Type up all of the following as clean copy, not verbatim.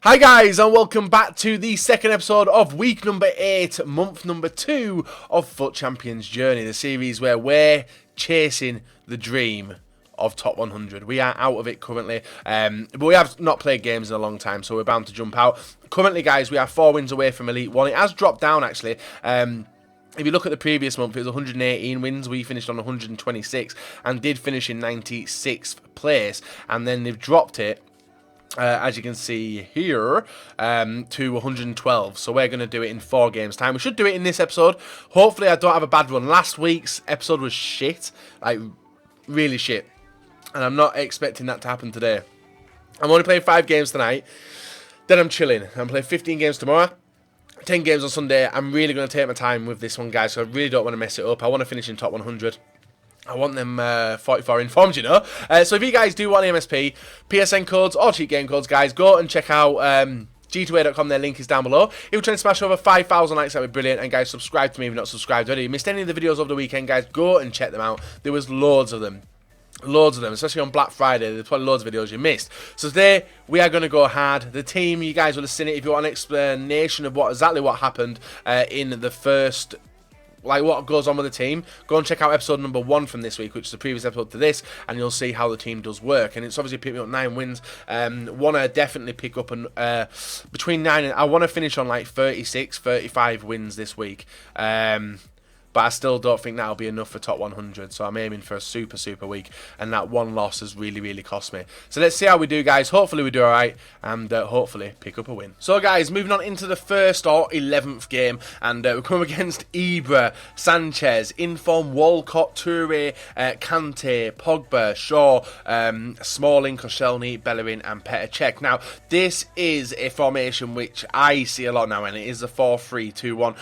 Hi guys, and welcome back to the second episode of week number 8, month number 2 of FUT Champions Journey, the series where we're chasing the dream of top 100. We are out of it currently, but we have not played games in a long time, so we're bound to jump out. Currently, guys, we are 4 wins away from Elite 1. It has dropped down, actually. If you look at the previous month, it was 118 wins. We finished on 126 and did finish in 96th place, and then they've dropped it, as you can see here, to 112. So we're going to do it in 4 games time. We should do it in this episode. Hopefully I don't have a bad run. Last week's episode was shit, like really shit, and I'm not expecting that to happen today. I'm only playing 5 games tonight, then I'm chilling. I'm playing 15 games tomorrow, 10 games on Sunday. I'm really going to take my time with this one, guys, so I really don't want to mess it up. I want to finish in top 100. I want them 44 informed, you know. So if you guys do want the MSP, PSN codes or cheat game codes, guys, go and check out g2a.com. Their link is down below. If you're trying to smash over 5,000 likes, that would be brilliant. And guys, subscribe to me if you're not subscribed already. If you missed any of the videos over the weekend, guys, go and check them out. There was loads of them. Loads of them, especially on Black Friday. There's probably loads of videos you missed. So today, we are going to go hard. The team, you guys will have seen it. If you want an explanation of exactly what happened in the first, like what goes on with the team, go and check out episode number 1 from this week, which is the previous episode to this, and you'll see how the team does work. And it's obviously picked me up 9 wins. Want to definitely pick up between 9 and I want to finish on like 36, 35 wins this week. But I still don't think that'll be enough for top 100. So I'm aiming for a super week. And that one loss has really cost me. So let's see how we do, guys. Hopefully we do alright. And hopefully pick up a win. So, guys, moving on into the first or 11th game. And we're coming against Ibra, Sanchez, Inform, Walcott, Toure, Kante, Pogba, Shaw, Smalling, Koscielny, Bellerin and Petr Cech. Now, this is a formation which I see a lot now. And it is a 4-3-2-1.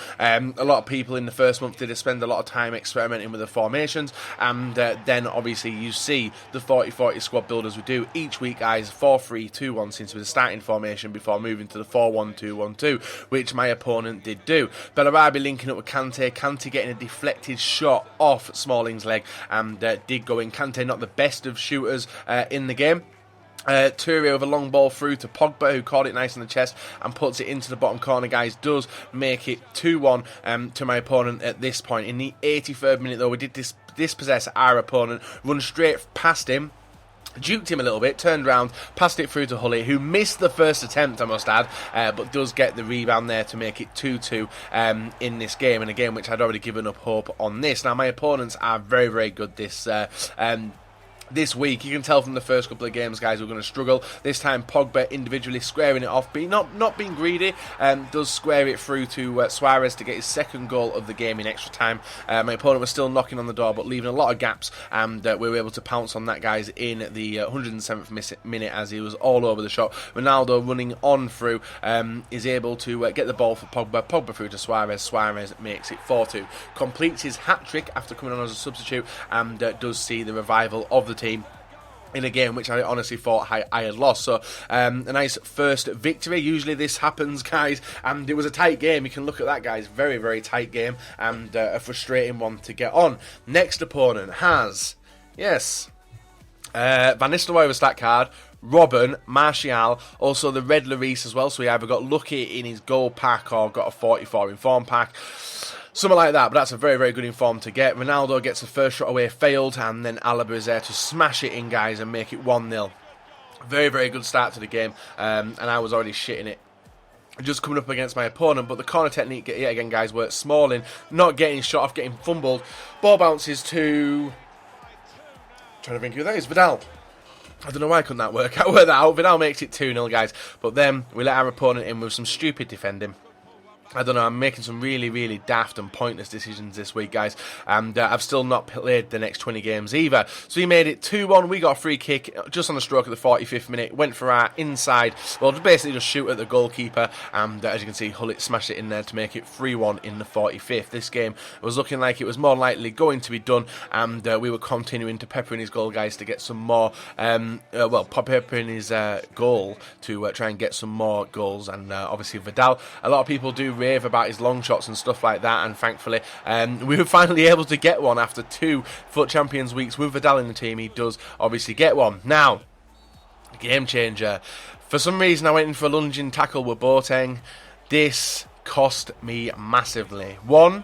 A lot of people in the first month did spend a lot of time experimenting with the formations, and then obviously you see the 40-40 squad builders we do each week, guys. 4-3-2-1 seems to be the starting formation before moving to the 4-1-2-1-2, which my opponent did do. Bellarabi linking up with Kante, Kante getting a deflected shot off Smalling's leg, and did go in. Kante not the best of shooters in the game. Toure with a long ball through to Pogba, who caught it nice in the chest and puts it into the bottom corner, guys. Does make it 2-1 to my opponent at this point. In the 83rd minute, though, we did dispossess our opponent, run straight past him, juked him a little bit, turned around, passed it through to Hully, who missed the first attempt, I must add, but does get the rebound there to make it 2-2 in this game, and a game which I'd already given up hope on this. Now, my opponents are very good this week. You can tell from the first couple of games, guys, we're going to struggle. This time Pogba individually squaring it off, but not being greedy, does square it through to SUAREZ to get his second goal of the game in extra time. My opponent was still knocking on the door, but leaving a lot of gaps, and we were able to pounce on that, guys, in the 107th minute as he was all over the shot. Ronaldo running on through is able to get the ball for Pogba through to SUAREZ makes it 4-2. Completes his hat-trick after coming on as a substitute, and does see the revival of the team in a game which I honestly thought I had lost. So a nice first victory. Usually this happens, guys, and it was a tight game. You can look at that, guys. Very tight game, and a frustrating one to get on. Next opponent has, yes, Van Nistelrooy with a stat card, Robben, Martial, also the red Lloris as well. So he either got lucky in his goal pack or got a 44 inform pack, something like that. But that's a very good inform to get. Ronaldo gets the first shot away, failed, and then Alaba is there to smash it in, guys, and make it 1-0. Very good start to the game, and I was already shitting it just coming up against my opponent. But the corner technique yet again, guys, works. Smalling not getting shot off, getting fumbled. Ball bounces to, trying to think who that is, Vidal. I don't know why couldn't that work out. Vidal makes it 2-0, guys. But then we let our opponent in with some stupid defending. I don't know, I'm making some really daft and pointless decisions this week, guys, and I've still not played the next 20 games either. So he made it 2-1, we got a free kick just on the stroke of the 45th minute, went for our inside, well, basically just shoot at the goalkeeper, and as you can see, Hullet smashed it in there to make it 3-1 in the 45th. This game was looking like it was more likely going to be done, and we were continuing to pepper in his goal, guys, to get some more, pepper in his goal to try and get some more goals, and obviously Vidal, a lot of people do rave about his long shots and stuff like that, and thankfully we were finally able to get one after 2 FUT Champions weeks with Vidal in the team. He does obviously get one. Now, game changer, For some reason, I went in for a lunging tackle with Boateng. This cost me massively. One,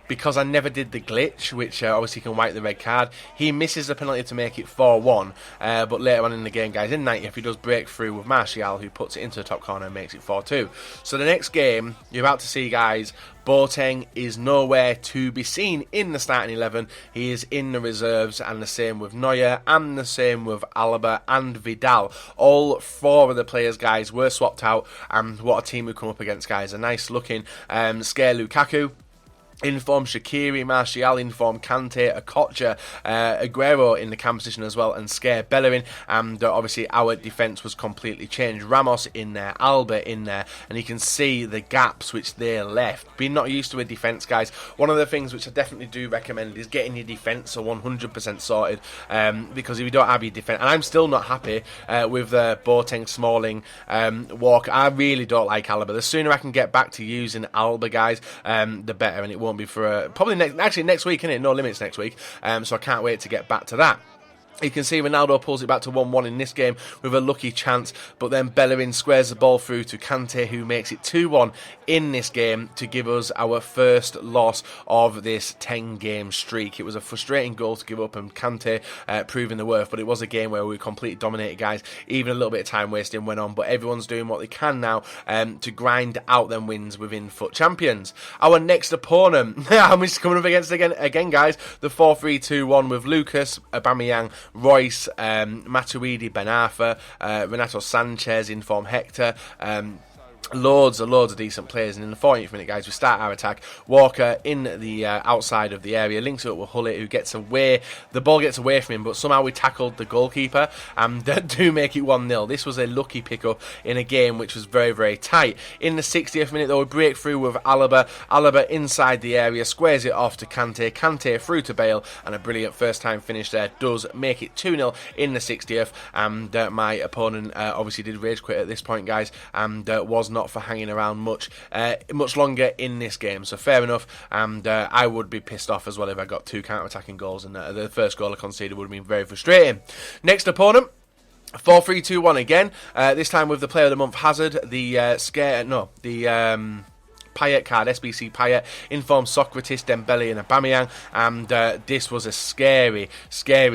because I never did the glitch, which obviously can wipe the red card. He misses the penalty to make it 4-1, but later on in the game, guys, in 90th, he does break through with Martial, who puts it into the top corner and makes it 4-2. So the next game, you're about to see, guys, Boateng is nowhere to be seen in the starting 11. He is in the reserves, and the same with Neuer, and the same with Alaba and Vidal. All four of the players, guys, were swapped out, and what a team we come up against, guys. A nice looking scare Lukaku. Inform Shaqiri, Martial, inform Kante, Okocha, Aguero in the cam position as well, and Scare Bellerin. And obviously our defence was completely changed. Ramos in there, Alba in there, and you can see the gaps which they left. Being not used to a defence, guys, one of the things which I definitely do recommend is getting your defence 100% sorted, because if you don't have your defence, and I'm still not happy with Boateng, Smalling, Walker. I really don't like Alba. The sooner I can get back to using Alba, guys, the better, and it won't be for probably next week, innit? No limits next week, so I can't wait to get back to that. You can see Ronaldo pulls it back to 1-1 in this game with a lucky chance, but then Bellerin squares the ball through to Kante, who makes it 2-1 in this game to give us our first loss of this 10-game streak. It was a frustrating goal to give up, and Kante proving the worth, but it was a game where we completely dominated, guys. Even a little bit of time wasting went on, but everyone's doing what they can now to grind out them wins within FUT Champions. Our next opponent, I'm just coming up against again, guys, the 4-3-2-1 with Lucas, Aubameyang, Royce, Matuidi, Ben Arfa, Renato Sanchez, inform Hector, loads of decent players. And in the 40th minute, guys, we start our attack. Walker in the outside of the area, links it up with Hullet, who gets away. The ball gets away from him, but somehow we tackled the goalkeeper and do make it 1-0. This was a lucky pickup in a game which was very, very tight. In the 60th minute, though, we break through with Alaba. Alaba inside the area, squares it off to Kante. Kante through to Bale, and a brilliant first-time finish there does make it 2-0 in the 60th. And my opponent obviously did rage quit at this point, guys, and was not for hanging around much longer in this game, so fair enough. And I would be pissed off as well if I got two counter-attacking goals, and the first goal I conceded would have been very frustrating. Next opponent, 4-3-2-1 again, this time with the player of the month Hazard, Payet card, SBC Payet, informed Socrates, Dembele and Aubameyang, and this was a scary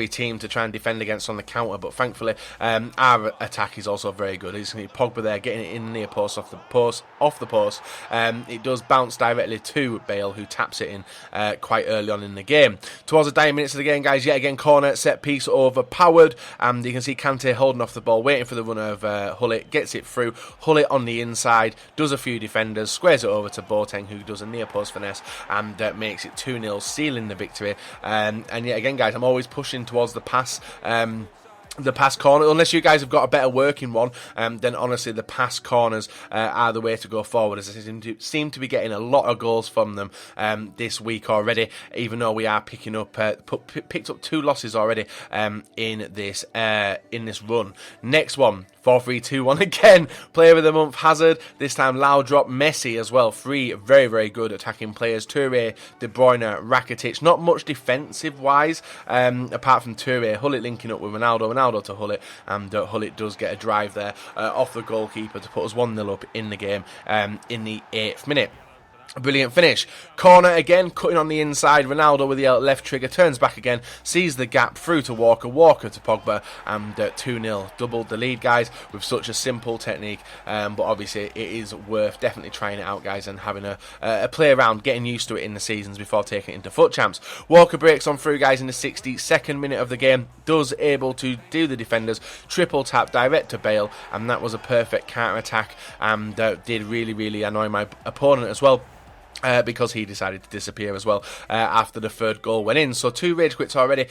team to try and defend against on the counter, but thankfully our attack is also very good. As you can see, Pogba there getting it in the near post, off the post. It does bounce directly to Bale, who taps it in quite early on in the game. Towards the dying minutes of the game, guys, yet again corner, set piece overpowered, and you can see Kante holding off the ball, waiting for the runner of Hullet, gets it through, Hullet on the inside, does a few defenders, squares it over to Boateng, who does a near post finesse and makes it 2-0, sealing the victory. And yet again, guys, I'm always pushing towards the pass corner. Unless you guys have got a better working one, then honestly the pass corners are the way to go forward, as I seem to be getting a lot of goals from them this week already, even though we are picked up 2 losses already in this run. Next one, 4-3-2-1 again. Player of the month Hazard, this time loud drop. Messi as well. 3 very, very good attacking players. Touré, De Bruyne, Rakitic. Not much defensive wise apart from Touré. Hullet linking up with Ronaldo to Hullet, and Hullet does get a drive there off the goalkeeper to put us 1-0 up in the game in the 8th minute. A brilliant finish. Corner again, cutting on the inside. Ronaldo with the left trigger, turns back again, sees the gap through to Walker, Walker to Pogba, and 2-0. Doubled the lead, guys, with such a simple technique. But obviously, it is worth definitely trying it out, guys, and having a play around, getting used to it in the seasons before taking it into FUT Champs. Walker breaks on through, guys, in the 62nd minute of the game. Does able to do the defenders, triple tap direct to Bale, and that was a perfect counter attack, and did really, really annoy my opponent as well. Because he decided to disappear as well after the 3rd goal went in. So 2 rage quits already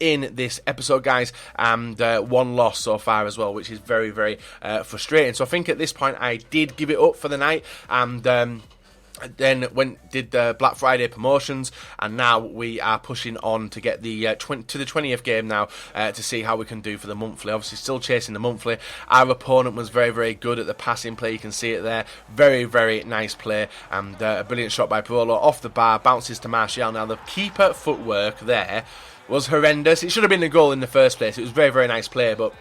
in this episode, guys, and 1 loss so far as well, which is very, very frustrating. So I think at this point I did give it up for the night, and then did the Black Friday promotions, and now we are pushing on to get the to the 20th game now to see how we can do for the monthly. Obviously still chasing the monthly. Our opponent was very, very good at the passing play. You can see it there. Very, very nice play, and a brilliant shot by Parolo off the bar, bounces to Martial. Now the keeper footwork there was horrendous. It should have been a goal in the first place. It was very, very nice play, but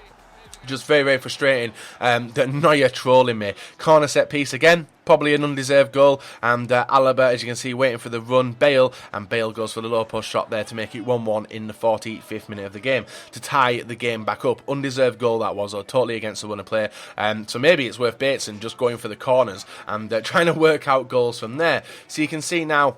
Just very, very frustrating that Neuer trolling me. Corner set piece again. Probably an undeserved goal. And Alaba, as you can see, waiting for the run. Bale. And Bale goes for the low post shot there to make it 1-1 in the 45th minute of the game. To tie the game back up. Undeserved goal that was, or totally against the run of play. So maybe it's worth Bateson just going for the corners and trying to work out goals from there. So you can see now,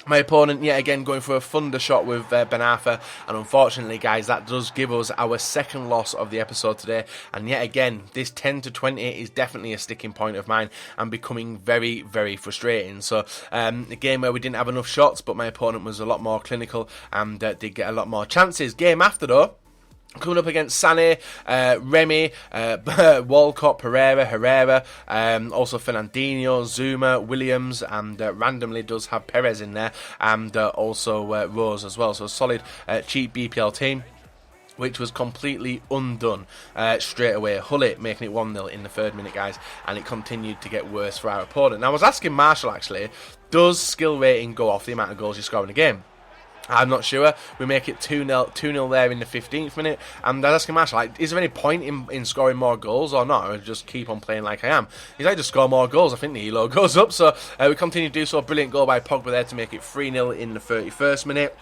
my opponent, yet again, going for a thunder shot with Ben Arfa. And unfortunately, guys, that does give us our second loss of the episode today. And yet again, this 10-20 is definitely a sticking point of mine and becoming very, very frustrating. So, a game where we didn't have enough shots, but my opponent was a lot more clinical and did get a lot more chances. Game after, though, coming up against Sané, Remy, Walcott, Pereira, Herrera, also Fernandinho, Zuma, Williams, and randomly does have Perez in there, and also Rose as well. So a solid, cheap BPL team, which was completely undone straight away. Hullet making it 1-0 in the 3rd minute, guys, and it continued to get worse for our opponent. Now, I was asking Marshall, actually, does skill rating go off the amount of goals you score in a game? I'm not sure. We make it 2-0 there in the 15th minute. And I was asking Marshall, like, is there any point in scoring more goals or not? Or just keep on playing like I am? He's like, just score more goals. I think the elo goes up. So we continue to do so. Brilliant goal by Pogba there to make it 3-0 in the 31st minute.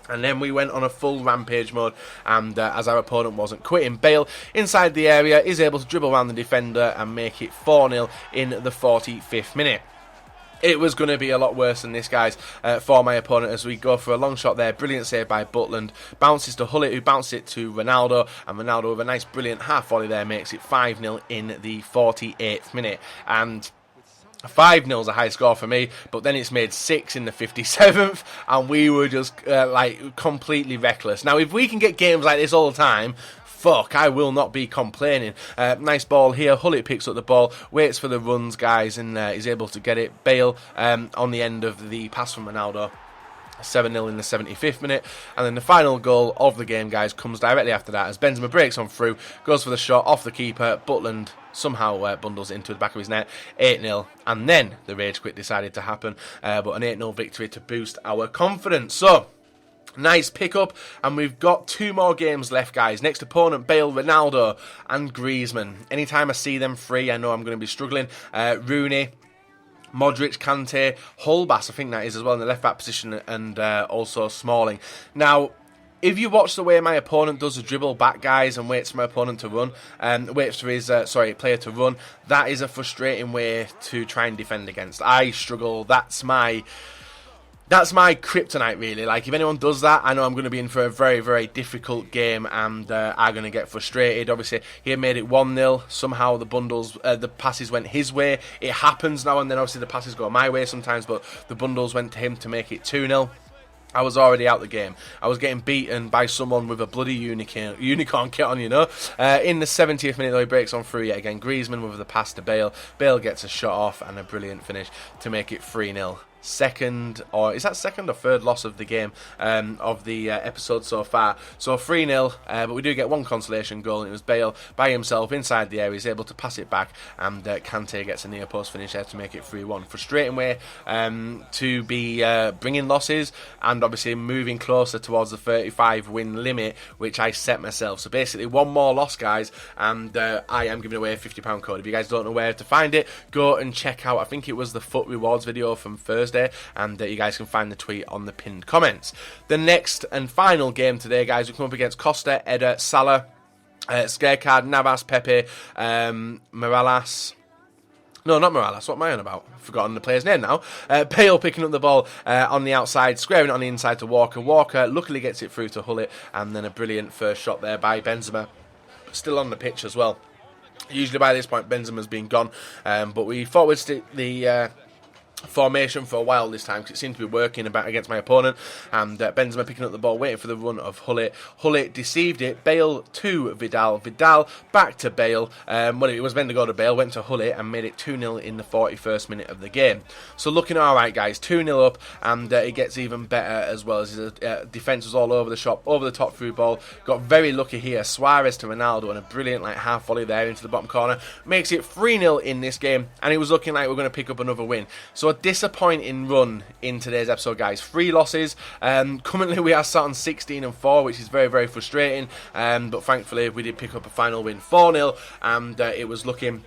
And then we went on a full rampage mode, and as our opponent wasn't quitting, Bale inside the area is able to dribble around the defender and make it 4-0 in the 45th minute. It was going to be a lot worse than this, guys, for my opponent, as we go for a long shot there. Brilliant save by Butland. Bounces to Hullet, who bounced it to Ronaldo. And Ronaldo, with a nice, brilliant half volley there, makes it 5-0 in the 48th minute. And 5-0 is a high score for me, but then it's made 6 in the 57th, and we were just, completely reckless. Now, if we can get games like this all the time, fuck, I will not be complaining. Nice ball here. Hullet picks up the ball, waits for the runs, guys, and is able to get it. Bale on the end of the pass from Ronaldo. 7-0 in the 75th minute. And then the final goal of the game, guys, comes directly after that as Benzema breaks on through, goes for the shot off the keeper. Butland somehow bundles it into the back of his net. 8-0. And then the rage quit decided to happen. But an 8-0 victory to boost our confidence. So, nice pick-up, and we've got 2 more games left, guys. Next opponent, Bale, Ronaldo, and Griezmann. Anytime I see them 3, I know I'm going to be struggling. Rooney, Modric, Kante, Holbass, I think that is as well in the left-back position, and also Smalling. Now, if you watch the way my opponent does a dribble back, guys, and waits for my opponent to run, waits for his player to run, that is a frustrating way to try and defend against. I struggle. That's my kryptonite, really. Like, if anyone does that, I know I'm going to be in for a very, very difficult game, and I'm going to get frustrated. Obviously, he had made it 1-0. Somehow the passes went his way. It happens now and then. Obviously, the passes go my way sometimes, but the bundles went to him to make it 2-0. I was already out the game. I was getting beaten by someone with a bloody unicorn kit on, you know. In the 70th minute, though, he breaks on through yet again. Griezmann with the pass to Bale. Bale gets a shot off and a brilliant finish to make it 3-0. Second, or is that second or third loss of the game, of the episode so far? So 3-0, but we do get one consolation goal, and it was Bale by himself inside the area. He's able to pass it back, and Kante gets a near post finish there to make it 3-1. Frustrating way to be bringing losses, and obviously moving closer towards the 35 win limit, which I set myself. So basically, one more loss, guys, and I am giving away a £50 code. If you guys don't know where to find it, go and check out, I think it was the FUT Rewards video from Thursday, and you guys can find the tweet on the pinned comments. The next and final game today, guys, we come up against Costa, Eder, Salah, Scarecard, Navas, Pepe, Morales. No, not Morales. What am I on about? I've forgotten the player's name now. Bale picking up the ball on the outside, squaring it on the inside to Walker. Walker luckily gets it through to Hullet, and then a brilliant first shot there by Benzema. Still on the pitch as well. Usually by this point, Benzema's been gone, but we thought we'd stick the formation for a while this time, because it seemed to be working about against my opponent, and Benzema picking up the ball, waiting for the run of Hullet. Hullet deceived it. Bale to Vidal. Vidal back to Bale. Well, it was meant to go to Bale, went to Hullet and made it 2-0 in the 41st minute of the game. So looking alright, guys. 2-0 up, and it gets even better as well, as his defence was all over the shop, over the top through ball. Got very lucky here. Suarez to Ronaldo, and a brilliant half volley there into the bottom corner. Makes it 3-0 in this game, and it was looking like we're going to pick up another win. So So a disappointing run in today's episode, guys. 3 losses. Currently we are sat on 16-4, which is very, very frustrating. But thankfully we did pick up a final win 4-0, and it was looking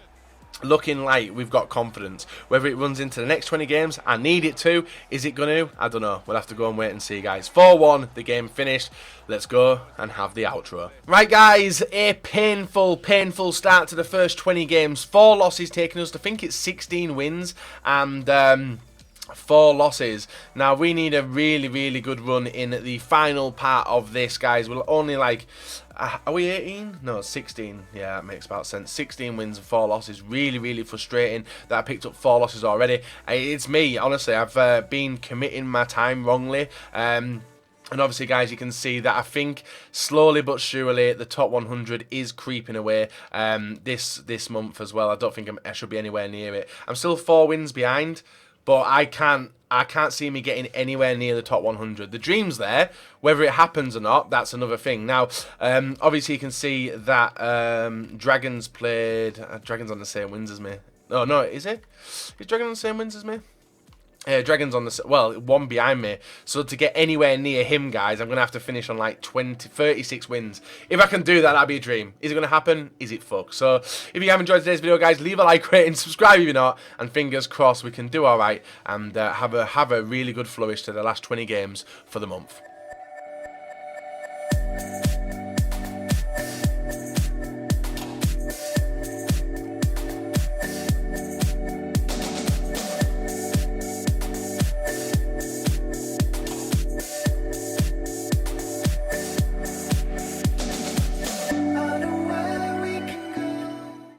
like we've got confidence. Whether it runs into the next 20 games, I need it to. Is it going to? I don't know. We'll have to go and wait and see, guys. 4-1, the game finished. Let's go and have the outro. Right, guys, a painful start to the first 20 games. 4 losses taking us to, I think it's 16 wins and 4 losses. Now we need a really good run in the final part of this, guys. We'll only like are we 18? No, 16. Yeah, that makes about sense. 16 wins and 4 losses. Really frustrating that I picked up 4 losses already. It's me, honestly. I've been committing my time wrongly. And obviously, guys, you can see that I think slowly but surely the top 100 is creeping away this month as well. I don't think I should be anywhere near it. I'm still 4 wins behind, but I can't see me getting anywhere near the top 100. The dream's there. Whether it happens or not, that's another thing. Now, obviously, you can see that Dragons played... Dragons on the same wins as me. Oh, no, is it? Is Dragons on the same wins as me? Dragons on the... Well, 1 behind me. So to get anywhere near him, guys, I'm going to have to finish on like 36 wins. If I can do that, that'd be a dream. Is it going to happen? Is it fuck? So if you have enjoyed today's video, guys, leave a like, rate, and subscribe if you're not. And fingers crossed we can do all right and have a really good flourish to the last 20 games for the month.